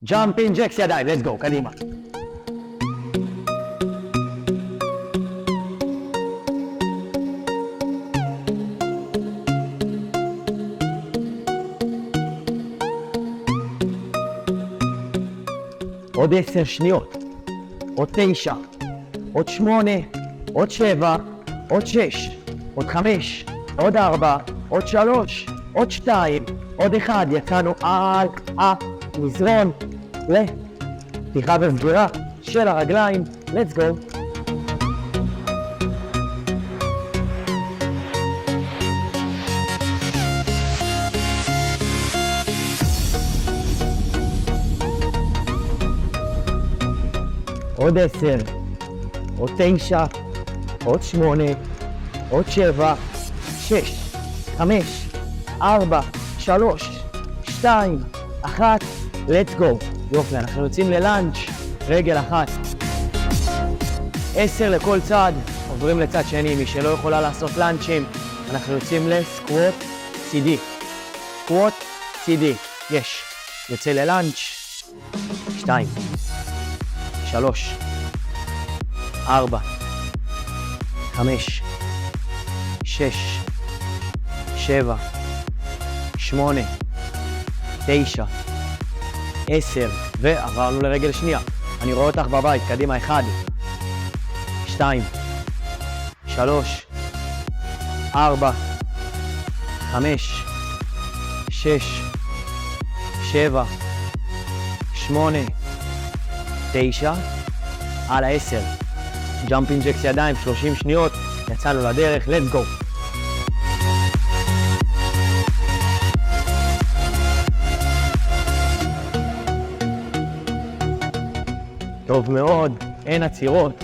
Jumping jacks ידיים, let's go, קדימה. עוד 10 שניות, עוד 9, עוד 8, עוד 7, עוד 6, עוד 5, עוד 4, עוד 3, עוד 2, עוד 1, יצאנו על המזרון לפתיחה וסגירה של הרגליים, let's go. עוד 10, עוד 9, עוד 8, עוד 7, 6, 5, 4, 3, 2, 1, let's go. יופי, אנחנו יוצאים ללאנץ', רגל אחת. 10 לכל צד, עוברים לצד שני, מי שלא יכולה לעשות לאנצ'ים, אנחנו יוצאים לסקווט צידי. סקווט צידי, יש. יוצא ללאנץ', 2, 3, 4, 5, 6, 7, 8, 9, 10, ועברנו לרגל שנייה. אני רואה אותך בבית, קדימה, 1, 2, 3, 4, 5, 6, 7, 8, 9, על 10. ג'אמפינג ג'קס ידיים, 30 שניות, יצאנו לדרך, let's go. טוב מאוד, אין עצירות.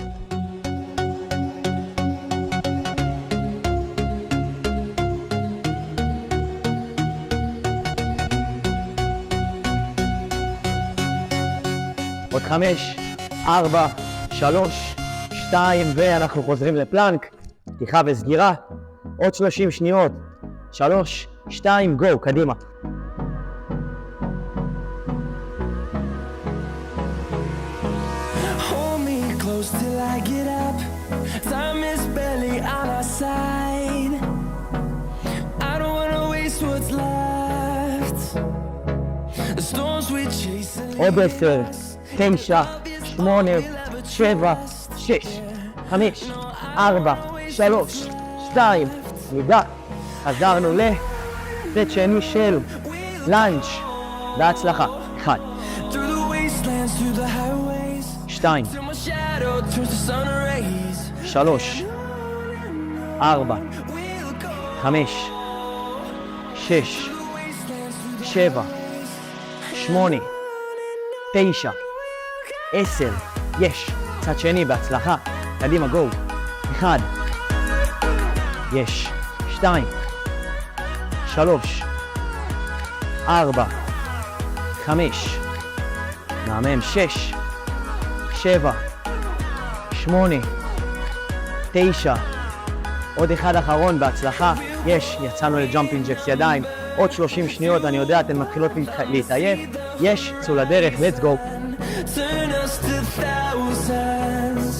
עוד 5, 4, 3, 2, ואנחנו חוזרים לפלנק, פתיחה וסגירה, עוד 30 שניות, 3, 2, גו, קדימה. Hold me close till I get up. Time is barely on our side. I don't wanna waste what's left. The storms we chase and עוד 10, 9, 8, 7, 6, 5, 4, 3, 2, ניגע. חזרנו לסט שני של לאנץ', בהצלחה. 1, through the wastelands, through the highways. 2, Till my shadow turns to sun rays. 3, 4, 5, 6, 7, 8, 9, 10, יש. צד שני, בהצלחה. קדימה, גו. 1, יש. 2, 3, 4, 5, מהמם. 6, 7, 8, 9, עוד אחד אחרון, בהצלחה. יש, יצאנו לג'אמפינג ג'קס ידיים. עוד 30 שניות, אני יודע, אתן מתחילות להתעייף. יש, צאו לדרך, let's go. Turn us to thousands,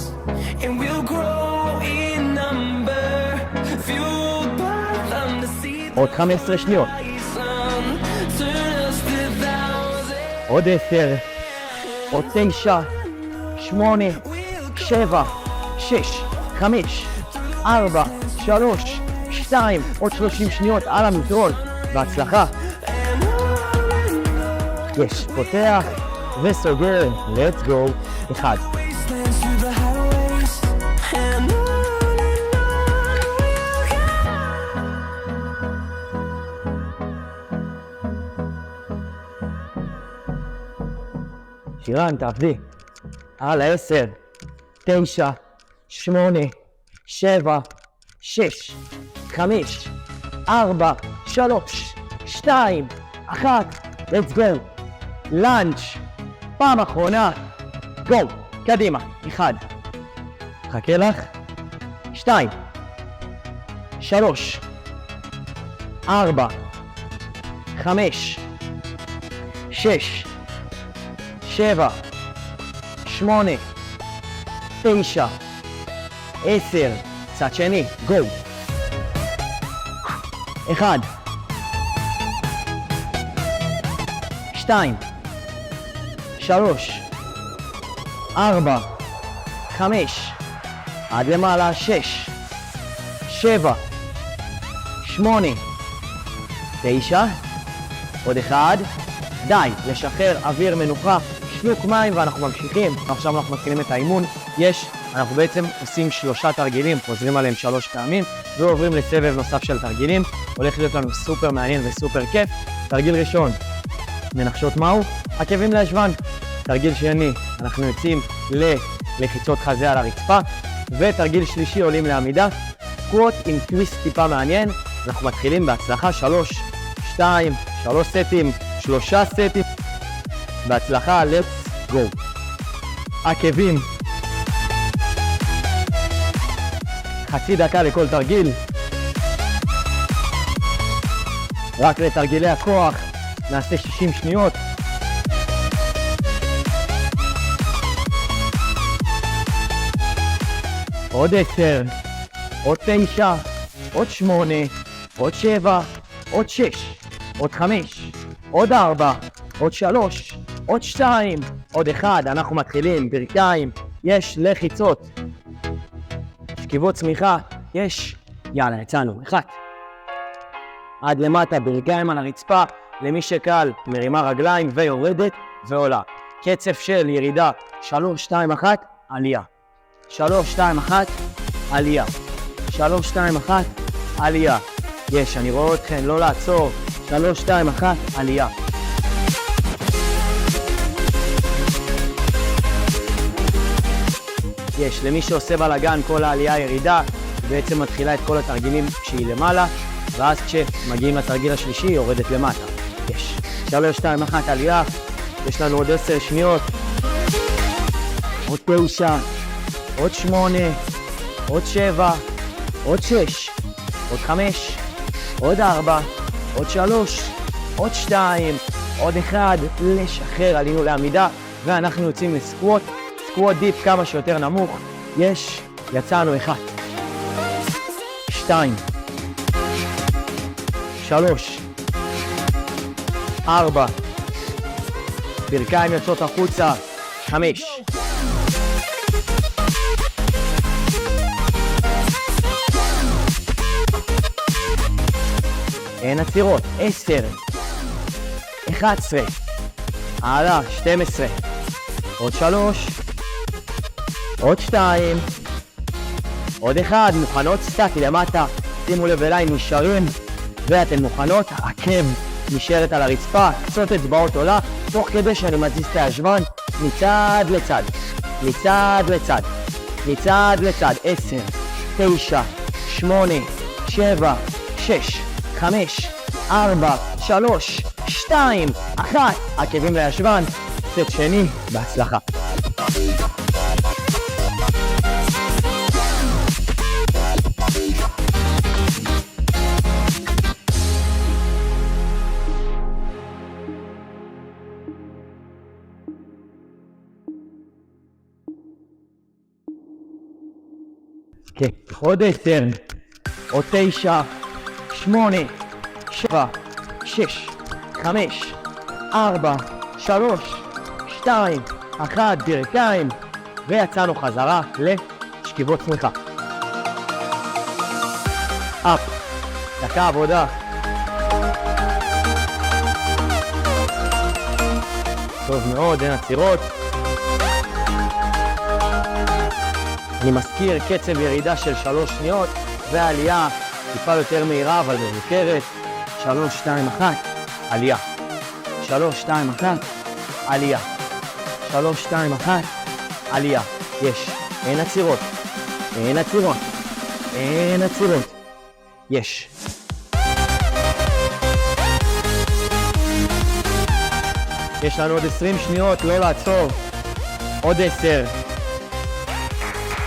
and we'll grow in number. Fueled by them to see the עוד 15 שניות. sun. Turn us to thousands. עוד 10, עוד 9, 8, 7, 6, 5, 4, 3, 2, עוד 30 שניות על המטרול, בהצלחה. יש, פותח וסוגר, let's go. 1, Wastelands through the highways, and on שירן, תעבדי. על 10, 9, 8, 7, 6, 5, 4, 3, 2, 1, let's go. לאנץ', פעם אחרונה, גו, קדימה. 1, חכה לך. 2, 3, 4, 5, 6, 7, 8, 9, 10, צד שני, גו. 1, 2, 3, 4, 5, עד למעלה 6, 7, 8, 9, עוד 1, די, לשחרר אוויר מנוחה, שלוק מים ואנחנו ממשיכים. עכשיו אנחנו מתחילים את האימון. אנחנו בעצם עושים 3 תרגילים, חוזרים עליהם 3 פעמים ועוברים לסבב נוסף של תרגילים. הולך להיות לנו סופר מעניין וסופר כיף. תרגיל ראשון, מנחשות מהו? עקבים לישבן. תרגיל שני, אנחנו יוצאים ללחיצות חזה על הרצפה. ותרגיל שלישי, עולים לעמידה. סקווט עם טוויסט טיפה מעניין. אנחנו מתחילים בהצלחה 3 סטים, 3 סטים. בהצלחה, let's go. עקבים. חצי דקה לכל תרגיל. רק לתרגילי הכוח, נעשה 60 שניות. עוד 10, עוד 9, עוד 8, עוד 7, עוד 6, עוד 5, עוד 4, עוד 3, עוד 2, עוד 1. אנחנו מתחילים, ברכיים, יש לחיצות. שכיבות צמיחה, יש. יאללה, יצאנו. 1. עד למטה, ברכיים על הרצפה. למי שקל, מרימה רגליים ויורדת ועולה. קצב של ירידה, 3, 2, 1, עלייה. 3, 2, 1, עלייה. 3, 2, 1, עלייה. יש, אני רואה אתכם, לא לעצור. 3, 2, 1, עלייה. יש, למי שעושה בלגן כל העלייה ירידה, בעצם מתחילה את כל התרגילים כשהיא למעלה, ואז כשמגיעים לתרגיל השלישי, היא יורדת למטה. יש. 3, 2, 1, עלייה. יש לנו עוד 10 שניות. עוד 9, עוד 8, עוד 7, עוד 6, עוד 5, עוד 4, עוד 3, עוד 2, עוד 1, לשחרר, עלינו לעמידה, ואנחנו יוצאים לסקווט. סקווט דיפ כמה שיותר נמוך. יש, יצאנו. 1, 2, 3, 4, ברכיים יוצאות החוצה. 5, 10 עצירות. 10, 11, הלאה. 12, עוד 3, עוד 2, עוד 1. מוכנות? סטטי למטה. שימו לב אליי, נשארים ואתן מוכנות. העקב נשארת על הרצפה, קצות אצבעות עולה, תוך כדי שאני מזיז את הישבן מצד לצד, מצד לצד, מצד לצד. 10, 9, 8, 7, 6, 5, 4, 3, 2, 1. עקבים לישבן. סט שני, בהצלחה. כן, עוד 10, עוד 9, 8, 7, 6, 5, 4, 3, 2, 1, ברכיים, ויצאנו חזרה לשכיבות צמיחה. אפ, דקה עבודה. טוב מאוד, אין עצירות. אני מזכיר קצב ירידה של 3 שניות, ועלייה טיפה יותר מהירה אבל מבוקרת. 3, 2, 1, עלייה. 3, 2, 1, עלייה. 3, 2, 1, עלייה. יש. אין עצירות. אין עצירות. אין עצירות. יש. יש לנו עוד 20 שניות, לא לעצור. עוד 10.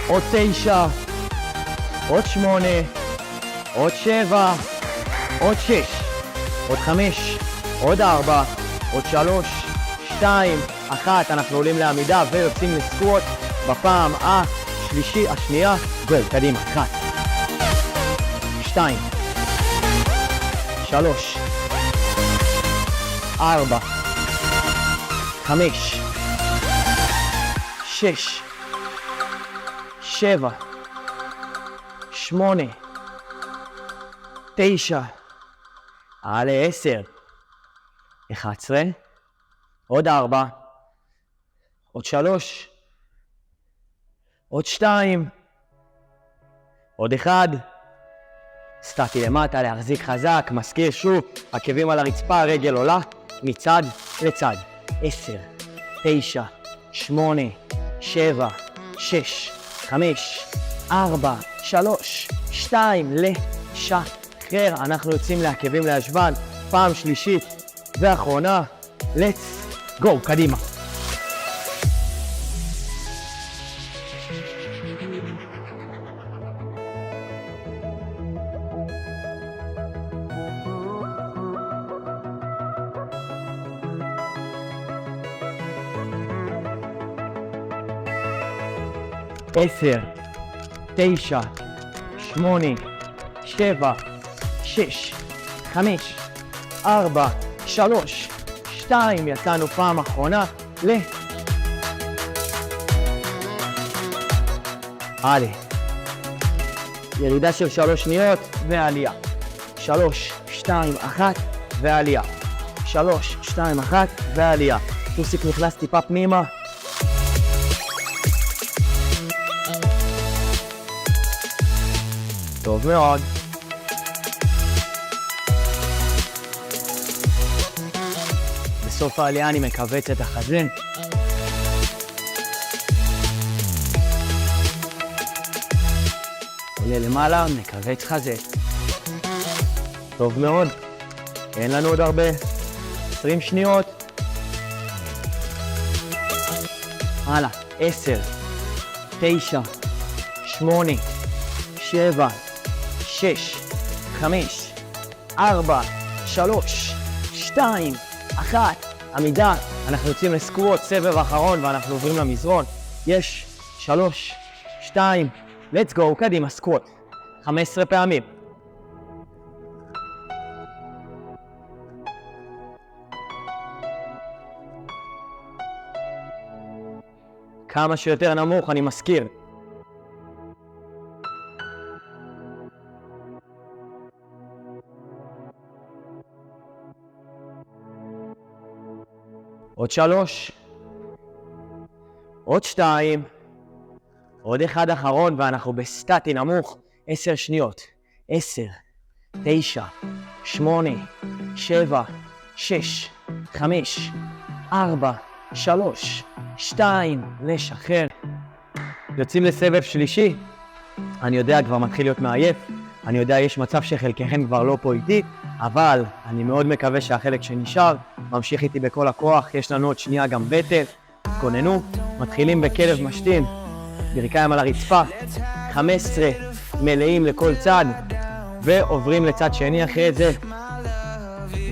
עוד 9. עוד 8. עוד 7. עוד 6. עוד 5. עוד 4. עוד 3. 2, 1, אנחנו עולים לעמידה ויוצאים לסקווט בפעם השנייה, קדימה, 1, 2, 3, 4, 5, 6, 7, 8, 9, עלה 10, 11, עוד 4, עוד 3, עוד 2, עוד 1, סטטי למטה, להחזיק חזק, מזכיר שוב, עקבים על הרצפה, רגל עולה, מצד לצד, 10, 9, 8, 7, 6, 5, 4, 3, 2, לשחרר, אנחנו יוצאים לעקבים לישבן, פעם שלישית ואחרונה, let's go, קדימה. עשר, 9, 8, 7, 6, 5, 4, 3, 2, יצאנו פעם אחרונה, עלה. ירידה של 3 שניות ועלייה. 3, 2, 1 ועלייה. 3, 2, 1 ועלייה. טוסיק נכנס טיפה פנימה. טוב מאוד. בסוף העלייה אני מקווץ את החזה. עולה למעלה, מקווץ חזה. טוב מאוד. אין לנו עוד הרבה. 20 שניות. הלאה. 10, 9, 8, 7, 6, 5, 4, 3, 2, 1, עמידה, אנחנו יוצאים לסקווט, סבב אחרון ואנחנו עוברים למזרון, יש 3, 2, let's go, קדימה, סקווט, 15 פעמים. כמה שיותר נמוך, אני מזכיר. עוד 3, עוד 2, עוד 1 אחרון ואנחנו בסטטי נמוך, 10 שניות, 10, 9, 8, 7, 6, 5, 4, 3, 2, לשחרר. יוצאים לסבב שלישי, אני יודע כבר מתחיל להיות מעייף, אני יודע יש מצב שחלקכם כבר לא פה איתי, אבל אני מאוד מקווה שהחלק שנשאר ממשיך איתי בכל הכוח, יש לנו עוד שנייה גם בטל, תכוננו, מתחילים בכלב משתין, ברכיים על הרצפה, 15 מלאים לכל צד, ועוברים לצד שני אחרי זה,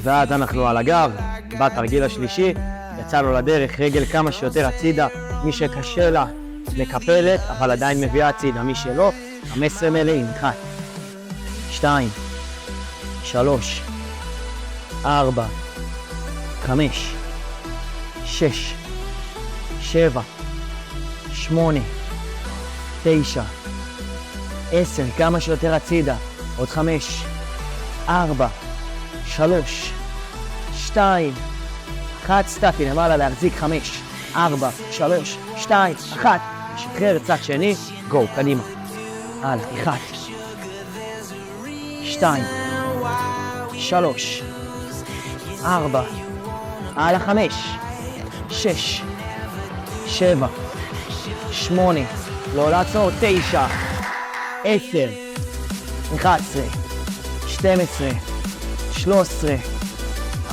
ואז אנחנו על הגב, בתרגיל השלישי, יצאנו לדרך, רגל כמה שיותר הצידה, מי שקשה לה מקפלת, אבל עדיין מביאה הצידה, מי שלא, 15 מלאים, 1, 2, 3, 4, 5, 6, 7, 8, 9, 10, כמה שיותר הצידה, עוד 5, 4, 3, 2, 1, סטטי למעלה להחזיק 5, 4, 3, 2, 1, שחרר צד שני, גו, קדימה, הלאה, 1, 2, 3, 4, הלאה 5, 6, 7, 8, לא לעצור, 9, 10, 11, 12, 13,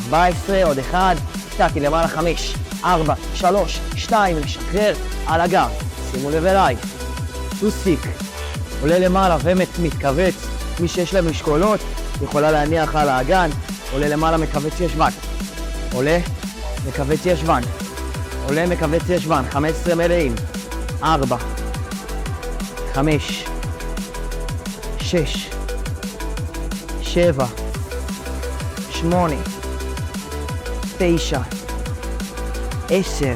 14, עוד 1, סטטי למעלה 5, 4, 3, 2, לשחרר על הגב, שימו לב אליי, טוסיק, עולה למעלה ומתכווץ, מי שיש להם משקולות יכולה להניח על האגן, עולה למעלה מכווץ ישבן, עולה מכווץ ישבן, עולה מכווץ ישבן, 15 מלאים. 4, 5, 6, 7, 8, 9, 10,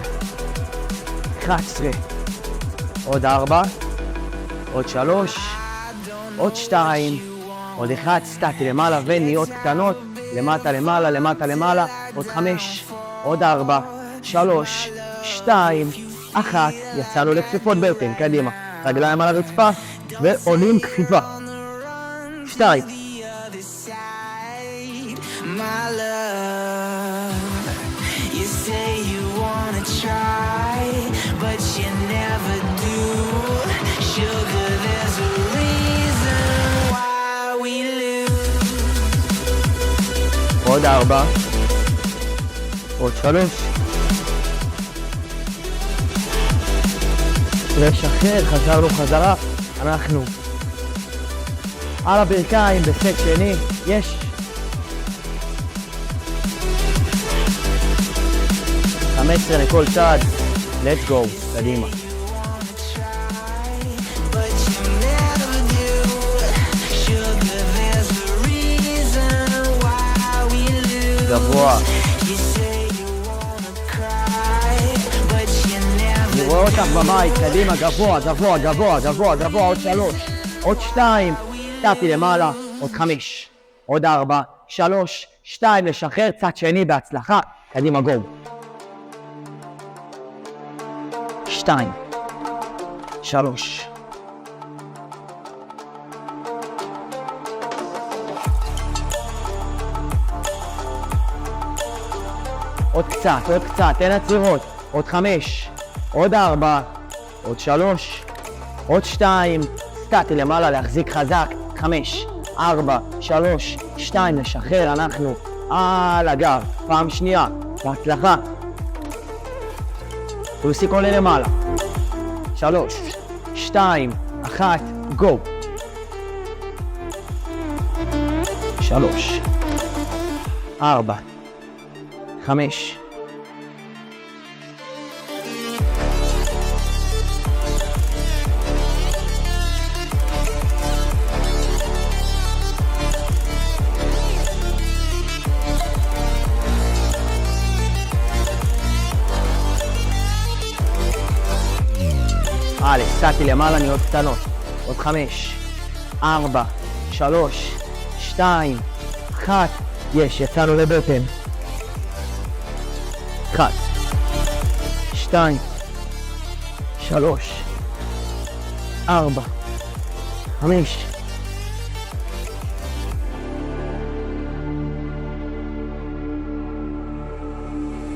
11, עוד 4, עוד 3, עוד 2, עוד 1, סטטי למעלה וניות קטנות, למטה למעלה, למטה למעלה, עוד 5, עוד 4, 3, 2, 1, יצאנו לכפיפות בטן, קדימה, רגליים על הרצפה ועולים כפיפה. 2, My love, you say you wanna try, but you never do. Sugar, there's a reason why we lose. עוד 4, עוד 3, לשחרר, חזרנו חזרה, אנחנו על הברכיים בסט שני, יש 15 לכל צד, let's go, קדימה. But you never do. Sugar, there's a reason why we lose. גבוה, You say you wanna cry, but you never אני רואה אותך בבית, קדימה, גבוה, גבוה, גבוה, גבוה, גבוה, עוד 3, עוד 2, סטטי למעלה, עוד 5, עוד 4, 3, 2, לשחרר, צד שני בהצלחה, קדימה, גו. 2, 3, עוד קצת, אין עצירות, עוד 5, עוד 4, עוד 3, עוד 2, סטטי למעלה, להחזיק חזק, 5, 4, 3, 2, לשחרר, אנחנו על הגב, פעם שנייה, בהצלחה. טוסיק עולה למעלה, 3, 2, 1, גו. 3, 4, 5, סטטי למעלה, נהיות קטנות, עוד 5, 4, 3, 2, 1, יש, יצאנו לבטן. 1, 2, 3, 4, 5,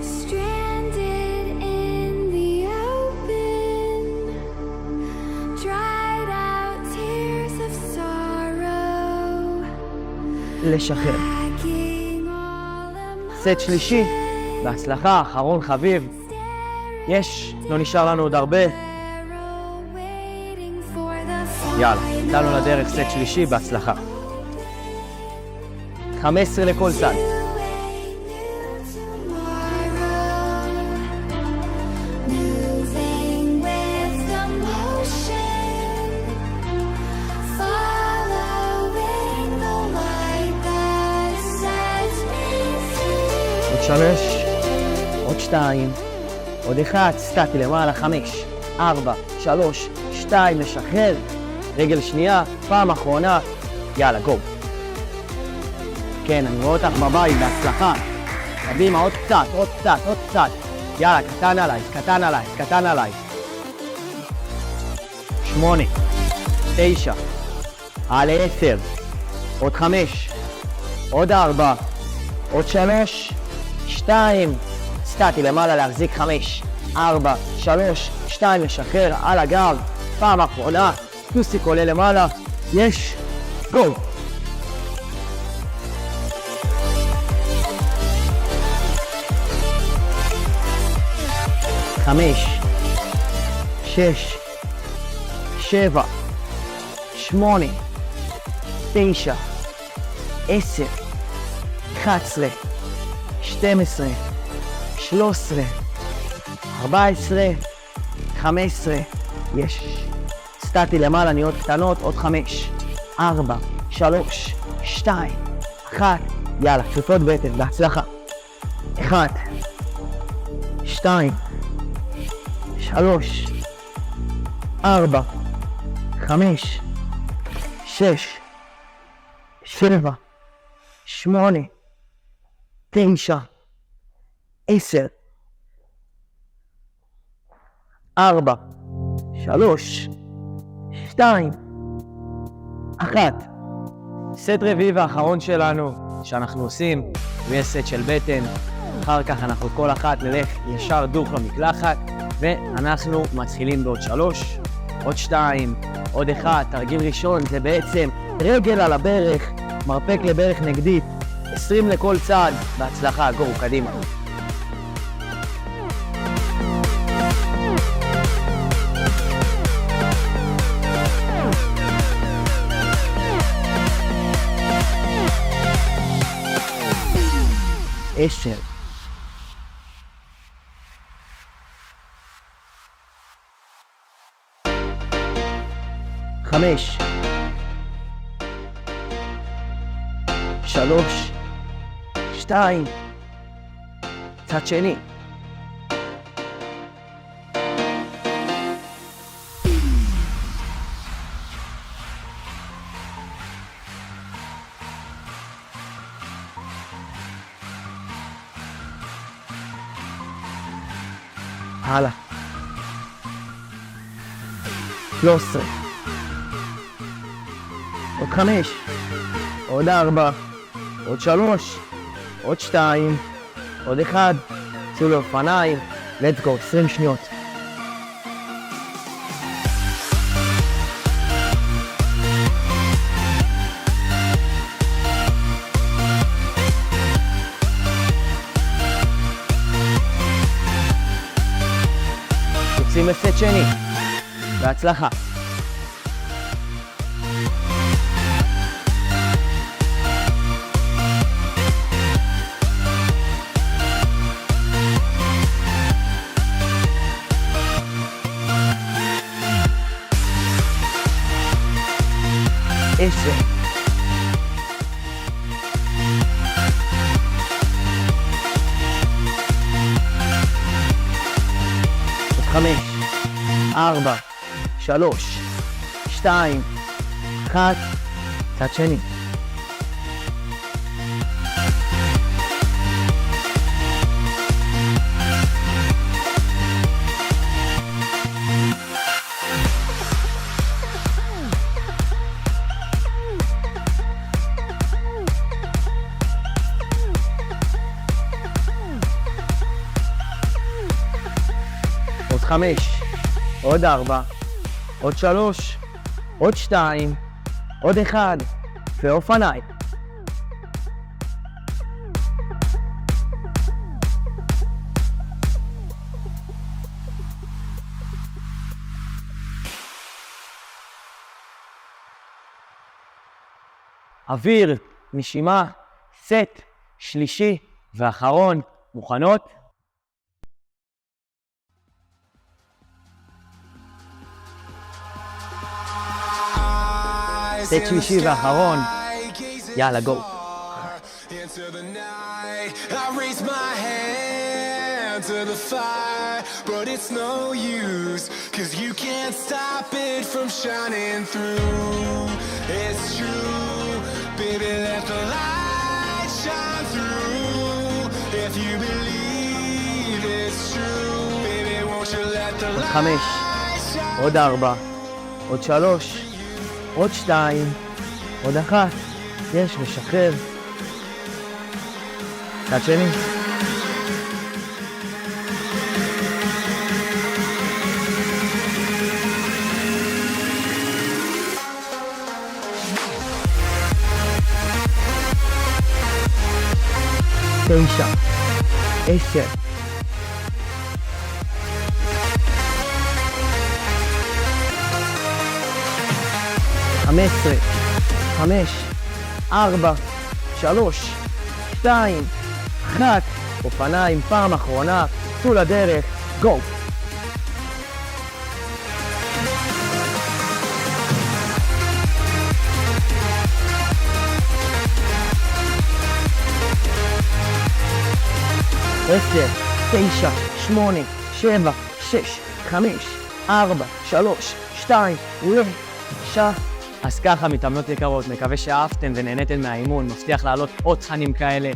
Stranded in the open, dried out tears of sorrow, לשחרר. lacking all סט שלישי, בהצלחה, אחרון חביב. יש, לא נשאר לנו עוד הרבה. arrow waiting for the יאללה, יצאנו לדרך, סט שלישי, בהצלחה. 15 לכל צד. moving with the motion, following the light that sets me free. עוד 3, עוד 2, עוד 1, סטטי למעלה, 5, 4, 3, 2, לשחרר. רגל שנייה, פעם אחרונה. יאללה, גו. כן, אני רואה אותך בבית, בהצלחה. קדימה, עוד קצת, עוד קצת, עוד קצת. יאללה, קטן עליי, קטן עליי, קטן עליי. 8, 9, על 10, עוד 5, עוד 4, עוד 3, 2, סטטי למעלה, להחזיק 5, 4, 3, 2, לשחרר על הגב, פעם אחרונה, טוסיק עולה למעלה, יש, גו. 5, 6, 7, 8, 9, 10, 11, 12, 13, 14, 15, יש. סטטי למעלה, נהיות קטנות, עוד 5, 4, 3, 2, 1, יאללה, תפוצות בטן, בהצלחה. 1, 2, 3, 4, 5, 6, 7, 8, 9, 10, 4, 3, 2, 1. סט רביעי והאחרון שלנו שאנחנו עושים, ויש סט של בטן. אחר כך אנחנו כל אחת נלך ישר דוך למקלחת, ואנחנו מתחילים בעוד 3, עוד 2, עוד 1. תרגיל ראשון זה בעצם רגל על הברך, מרפק לברך נגדית, 20 לכל צד. בהצלחה, גורו, קדימה. עשר. 5, 3, 2, צד שני. הלאה. 13. עוד 5. עוד 4. עוד 3. עוד 2. עוד 1. צאו לאופניים. let's go, 20 שניות. יוצאים לסט שני. בהצלחה. עשר. 5, 4, 3, 2, 1, צד שני. עוד 5, עוד 4, עוד 3, עוד 2, עוד 1, ואופניים. אוויר, נשימה, סט, שלישי ואחרון, מוכנות? סט שלישי ואחרון, יאללה, גו. To the fire, but it's no use, 'cause you can't stop it from shining through. It's true, baby, let the light shine through. If you believe it's true, baby, won't you let the light shine through. עוד 4, עוד 3, עוד 2, עוד 1, יש, לשחרר. צד שני. תשע, 10, 15, 5, 4, 3, 2, 1, אופניים, פעם אחרונה, צאו לדרך, גו! עשר, 9, 8, 7, 6, 5, 4, 3, 2, ושע. אז ככה, מתאמנות יקרות, מקווה שאהבתם ונהניתם מהאימון, מבטיח לעלות עוד תכנים כאלה